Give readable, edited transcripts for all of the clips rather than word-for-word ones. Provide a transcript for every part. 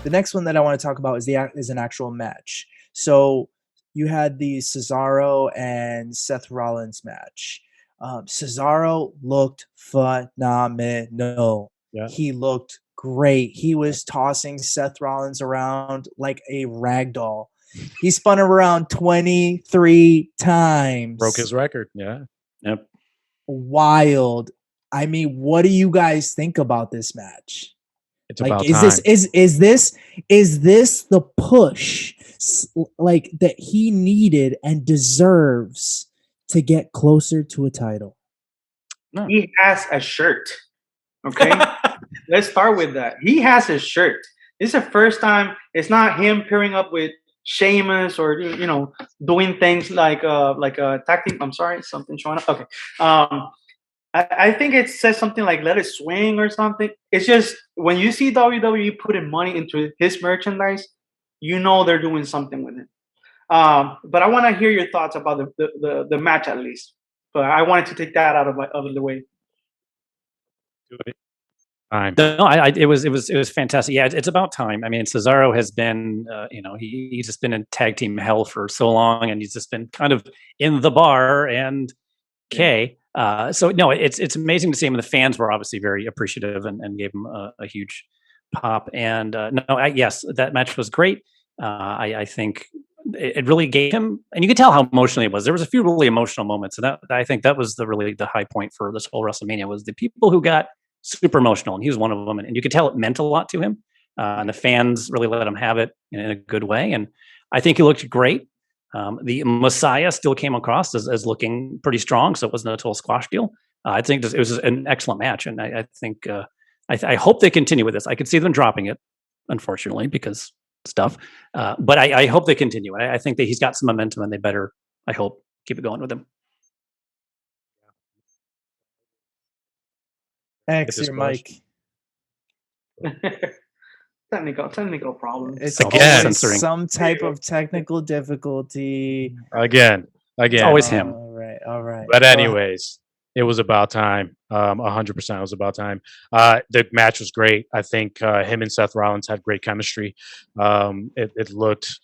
the next one that I want to talk about is an actual match. So you had the Cesaro and Seth Rollins match. Cesaro looked phenomenal. Yeah. He looked great. He was tossing Seth Rollins around like a rag doll. He spun him around 23 times. Broke his record. Yeah. Yep. Wild. I mean, what do you guys think about this match? It's Like, about is time. this the push like that he needed and deserves to get closer to a title? He has a shirt. Okay, let's start with that. He has a shirt. This is the first time. It's not him pairing up with Sheamus or doing things like a tag team. I'm sorry, something showing up. Okay, I think it says something like "Let it swing" or something. It's just when you see WWE putting money into his merchandise, you know they're doing something with it. But I want to hear your thoughts about the match at least. But I wanted to take that out of the way. Do it. Time. No, it was fantastic. Yeah, it's about time. I mean, Cesaro has been, he's just been in tag team hell for so long, and he's just been kind of in the bar and Kay. So no, it's amazing to see him. And the fans were obviously very appreciative and gave him a huge pop. And yes, that match was great. I think it really gave him, and you could tell how emotional he was. There was a few really emotional moments, and that I think that was the high point for this whole WrestleMania was the people who got super emotional, and he was one of them. And you could tell it meant a lot to him, and the fans really let him have it in a good way. And I think he looked great. The Messiah still came across as looking pretty strong, so it wasn't a total squash deal. I think it was an excellent match, and I think I hope they continue with this. I could see them dropping it, unfortunately, because stuff. But I hope they continue. I think that he's got some momentum, and they better, I hope, keep it going with him. X your mic. Technical problem. It's Again. always some type of technical difficulty. Again. It's always him. All right. But anyways, it was about time. 100% it was about time. The match was great. I think him and Seth Rollins had great chemistry. It looked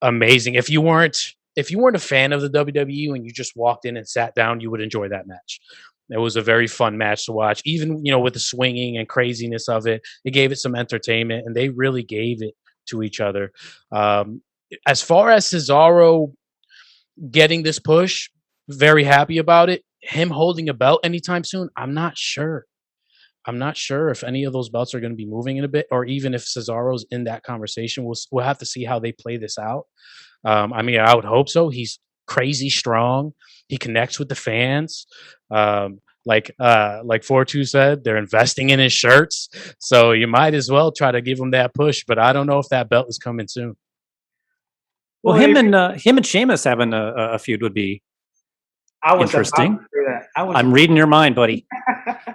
amazing. If you weren't a fan of the WWE and you just walked in and sat down, you would enjoy that match. It was a very fun match to watch, even with the swinging and craziness of it. It gave it some entertainment, and they really gave it to each other. As far as Cesaro getting this push, very happy about it. Him holding a belt anytime soon, I'm not sure. I'm not sure if any of those belts are going to be moving in a bit, or even if Cesaro's in that conversation. We'll have to see how they play this out. I mean, I would hope so. He's crazy strong. He connects with the fans. Like 42 said, they're investing in his shirts, so you might as well try to give him that push. But I don't know if that belt is coming soon. Well, him and Sheamus having a feud would be interesting. I'm reading your mind, buddy.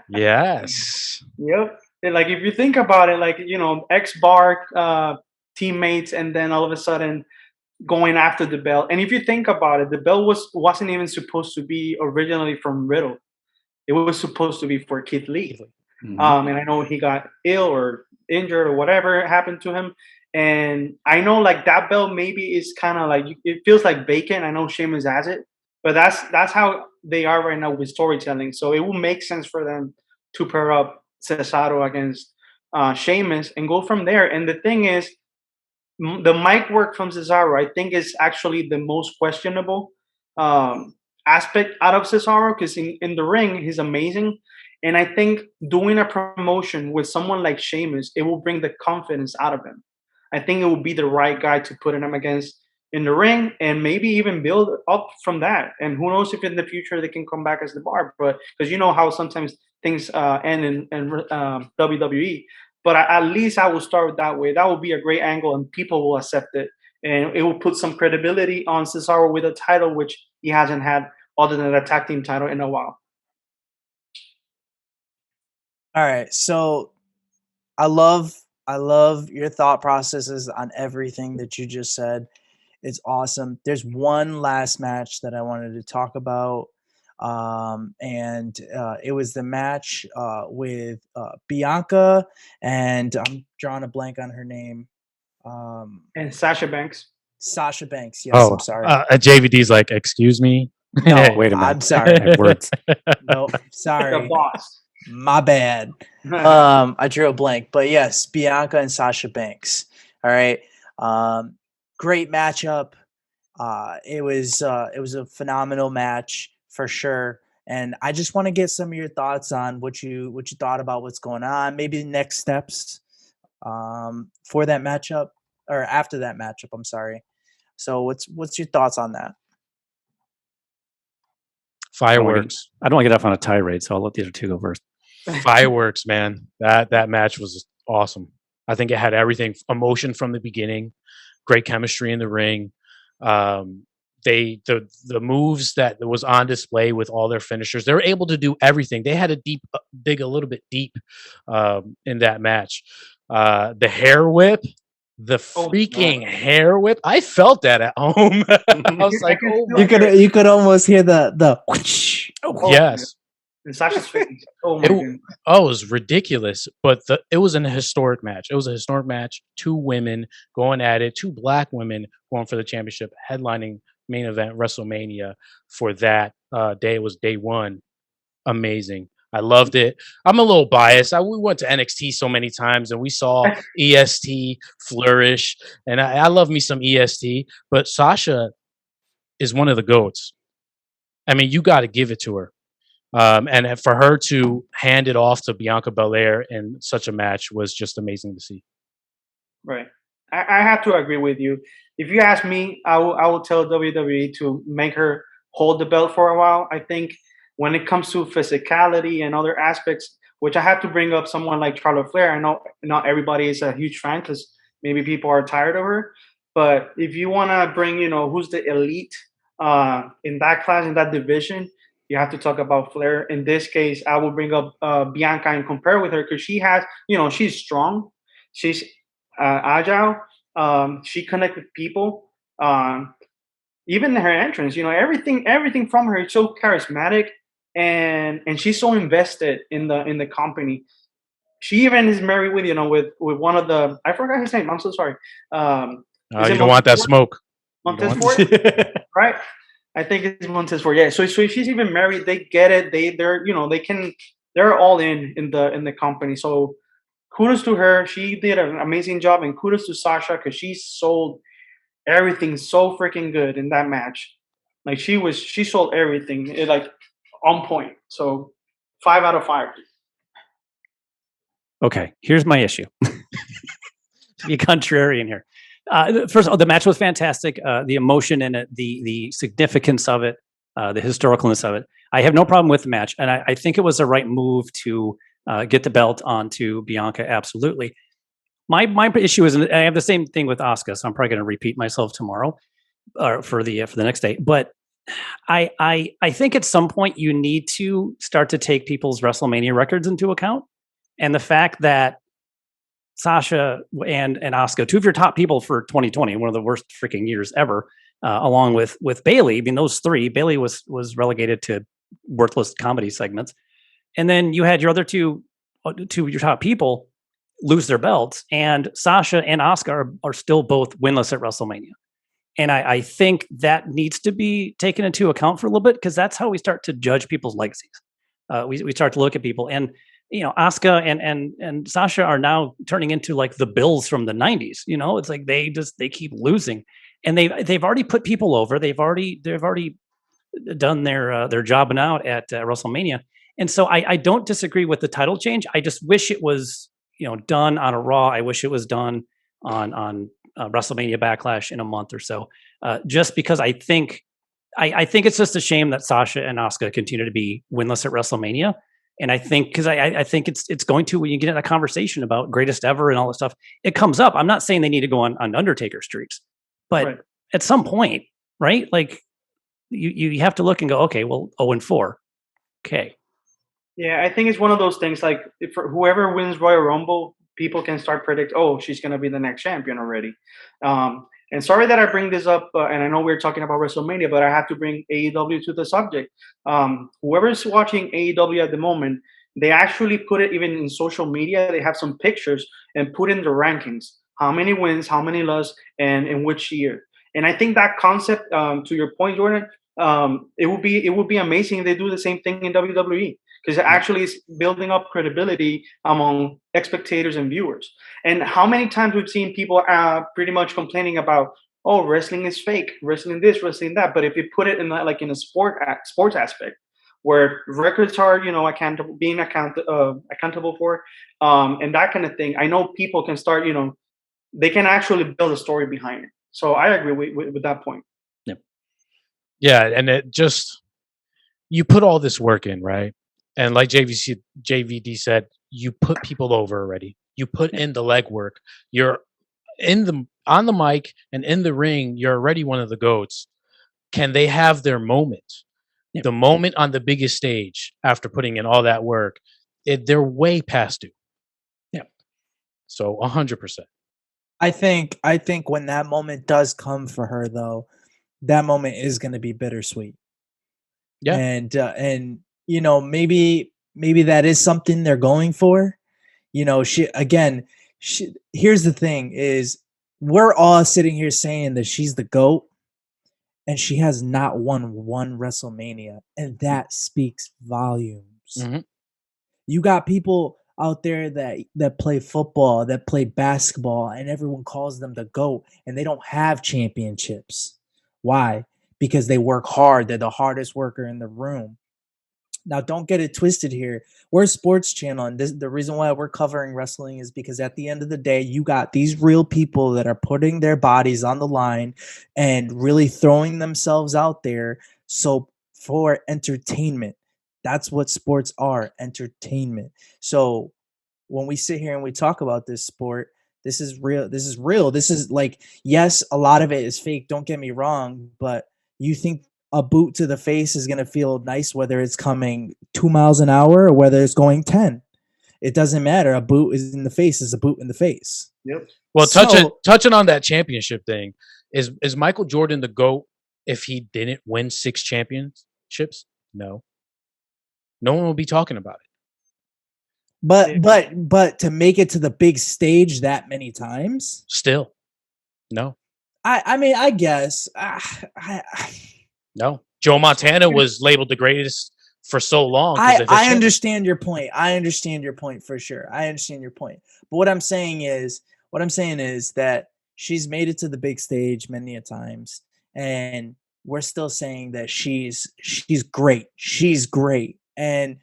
Yes. Yep. Like if you think about it, like ex-Bar teammates, and then all of a sudden going after the belt. And if you think about it, the belt wasn't even supposed to be originally from Riddle. It was supposed to be for Keith Lee. Mm-hmm. And I know he got ill or injured or whatever happened to him. And I know like that belt maybe is kind of like, it feels like vacant. I know Sheamus has it, but that's how they are right now with storytelling. So it will make sense for them to pair up Cesaro against Sheamus and go from there. And the thing is, the mic work from Cesaro, I think, is actually the most questionable aspect out of Cesaro, because in the ring, he's amazing. And I think doing a promotion with someone like Sheamus, it will bring the confidence out of him. I think it will be the right guy to put him against in the ring, and maybe even build up from that. And who knows if in the future they can come back as the Bar, but because you know how sometimes things end in WWE. But at least I will start that way. That will be a great angle, and people will accept it. And it will put some credibility on Cesaro with a title, which he hasn't had other than a tag team title in a while. All right. So I love your thought processes on everything that you just said. It's awesome. There's one last match that I wanted to talk about. And it was the match with Bianca, and I'm drawing a blank on her name. And Sasha Banks. Sasha Banks. Yes, Oh, I'm sorry. JVD's like, excuse me. No, Wait a minute. I'm sorry. I have words. Nope, The sorry. boss. My bad. I drew a blank, but yes, Bianca and Sasha Banks. All right. Great matchup. It was a phenomenal match for sure. And I just want to get some of your thoughts on what you thought about what's going on, maybe the next steps for that matchup or after that matchup. I'm sorry. So what's your thoughts on that? Fireworks. I don't want to get off on a tirade, so I'll let the other two go first. Fireworks, man. That match was awesome. I think it had everything, emotion from the beginning, great chemistry in the ring. The moves that was on display with all their finishers, they were able to do everything. They had to dig a little bit deep in that match. The hair whip, the Oh, freaking God. hair whip. I felt that at home. I was I like, can oh still my hear it. You could almost hear the whoosh. Oh, yes. And Sasha's face. Oh my It, goodness. it was ridiculous, but it was an historic match. It was a historic match. Two women going at it, two black women going for the championship, headlining main event WrestleMania for that day. It was day one. Amazing. I loved it. I'm a little biased. We went to NXT so many times and we saw EST flourish, and I love me some EST, but Sasha is one of the GOATs. I mean, you got to give it to her. And for her to hand it off to Bianca Belair in such a match was just amazing to see. Right. I have to agree with you. If you ask me, I will tell WWE to make her hold the belt for a while. I think when it comes to physicality and other aspects, which I have to bring up someone like Charlotte Flair. I know not everybody is a huge fan because maybe people are tired of her. But if you want to bring, who's the elite in that class, in that division, you have to talk about Flair. In this case, I will bring up Bianca and compare with her because she has, she's strong. She's agile. She connects with people. Even her entrance, everything from her is so charismatic, and she's so invested in the company. She even is married with with one of the, I forgot his name. I'm so sorry. Is it You don't want that Montez? smoke. Montez Ford, right? I think it's Montez Ford. Yeah. So she's even married. They get it. They're all in the company. So kudos to her. She did an amazing job, and kudos to Sasha because she sold everything so freaking good in that match. Like she sold everything like on point. So 5 out of 5. Okay, here's my issue. To be contrarian here. First of all, the match was fantastic. The emotion in it, the significance of it, the historicalness of it. I have no problem with the match, and I think it was the right move to get the belt onto Bianca. Absolutely. My issue is, and I have the same thing with Asuka, so I'm probably going to repeat myself tomorrow or for the next day. But I think at some point you need to start to take people's WrestleMania records into account, and the fact that Sasha and Asuka, two of your top people for 2020, one of the worst freaking years ever, along with Bailey. I mean, those three. Bailey was relegated to worthless comedy segments, and then you had your other two of your top people lose their belts, and Sasha and Asuka are still both winless at WrestleMania. And I think that needs to be taken into account for a little bit because that's how we start to judge people's legacies. We start to look at people, and Asuka and Sasha are now turning into like the Bills from the '90s. It's like they keep losing, and they've already put people over. They've already done their jobbing out at WrestleMania, and so I don't disagree with the title change. I just wish it was done on a Raw. I wish it was done on WrestleMania Backlash in a month or so. Just because I think it's just a shame that Sasha and Asuka continue to be winless at WrestleMania. And I think because I think it's going to, when you get in a conversation about greatest ever and all this stuff, it comes up. I'm not saying they need to go on Undertaker streaks, but Right. at some point, right? Like you have to look and go, okay, well, 0-4, okay. Yeah, I think it's one of those things like if for whoever wins Royal Rumble, people can start predict, oh, she's gonna be the next champion already. And sorry that I bring this up, and I know we're talking about WrestleMania, but I have to bring AEW to the subject. Whoever's watching AEW at the moment, they actually put it even in social media. They have some pictures and put in the rankings how many wins, how many losses, and in which year. And I think that concept, to your point, Jordan, it would be amazing if they do the same thing in WWE, because it actually is building up credibility among spectators and viewers. And how many times we've seen people pretty much complaining about, oh, wrestling is fake, wrestling this, wrestling that. But if you put it in like in a sports aspect, where records are, accountable, being accountable for, and that kind of thing, I know people can start, they can actually build a story behind it. So I agree with that point. Yep. Yeah, and it just you put all this work in, right? And like JVD said, you put people over already. You put Yep. in the legwork. You're on the mic and in the ring. You're already one of the goats. Can they have their moment? Yep. The moment on the biggest stage after putting in all that work, they're way past due. Yeah. So 100%. I think when that moment does come for her, though, that moment is going to be bittersweet. Yeah. And maybe that is something they're going for. Here's the thing: is we're all sitting here saying that she's the GOAT, and she has not won one WrestleMania, and that speaks volumes. Mm-hmm. You got people out there that play football, that play basketball, and everyone calls them the GOAT, and they don't have championships. Why? Because they work hard. They're the hardest worker in the room. Now, don't get it twisted here. We're a sports channel, and the reason why we're covering wrestling is because at the end of the day, you got these real people that are putting their bodies on the line and really throwing themselves out there for entertainment. That's what sports are, entertainment. So when we sit here and we talk about this sport, this is real. This is real. This is like, yes, a lot of it is fake. Don't get me wrong, but you think a boot to the face is going to feel nice whether it's coming 2 miles an hour or whether it's going 10. It doesn't matter. A boot is in the face is a boot in the face. Yep. Well, So- touching on that championship thing, is Michael Jordan the GOAT if he didn't win 6 championships? No. No one will be talking about it. But to make it to the big stage that many times, Still. No. I mean, I guess No. Joe Montana was labeled the greatest for so long. 'Cause of his I champion- understand your point. I understand your point for sure. I understand your point. But what I'm saying is that she's made it to the big stage many a times, and we're still saying that she's great. She's great. And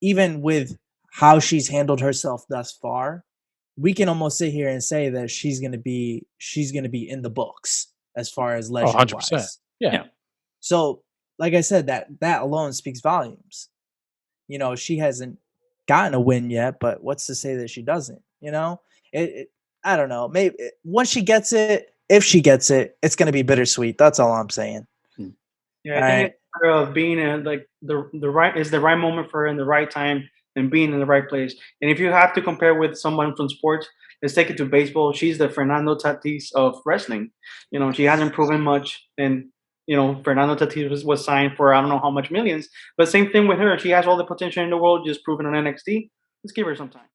even with how she's handled herself thus far, we can almost sit here and say that she's gonna be in the books as far as Oh, legend 100%. wise. Yeah. Yeah. So, like I said, that alone speaks volumes. She hasn't gotten a win yet, but what's to say that she doesn't? I don't know. Maybe once she gets it, if she gets it, it's gonna be bittersweet. That's all I'm saying. Yeah, I think it's a matter of being in like the right moment for her in the right time and being in the right place. And if you have to compare with someone from sports, let's take it to baseball. She's the Fernando Tatis of wrestling. She hasn't proven much, and Fernando Tatis was signed for I don't know how much millions. But same thing with her. She has all the potential in the world, just proven on NXT. Let's give her some time.